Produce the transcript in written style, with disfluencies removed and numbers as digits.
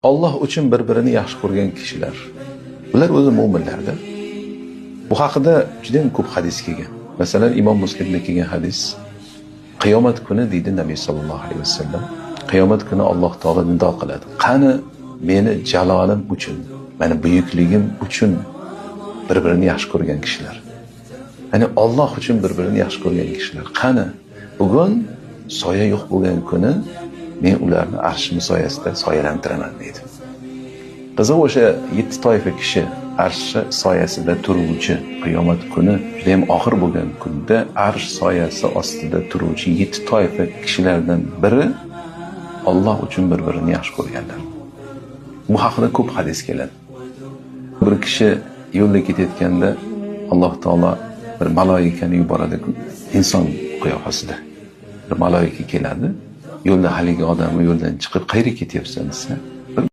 Alloh uchun bir-birini yaxshi ko'rgan kishilar. Ular o'zi mu'minlardir. Bu haqida juda ham ko'p hadis kelgan. Masalan, Imom Muslimda kelgan hadis. Qiyomat kuni deydi Nabiy sallallohu alayhi vasallam, qiyomat kuni Alloh taolo nido qiladi. Qani meni jalolim uchun, meni buyukligim uchun bir-birini yaxshi ko'rgan kishilar. Ya'ni Alloh uchun bir-birini yaxshi ko'rgan kishilar. Qani bugun soya yo'q bo'lgan kuni men ularni arshim soyasida soyalantiraman deydi. Qiziq, o'sha 7 toifa kishi arsh soyasida turuvchi qiyomat kuni juda ham og'ir bo'lgan kunda arsh soyasi ostida turuvchi 7 toifa kishilardan biri Alloh uchun bir-birini yaxshi ko'rganlar. Bu haqida ko'p hadis keladi. Bir kishi yo'lda ketayotganda Alloh taolo bir maloikani yuboradi, inson qiyofasida. Bir maloika keladi. Yo'lda haligi odamni yo'ldan chiqib qayerga ketyapsan desa,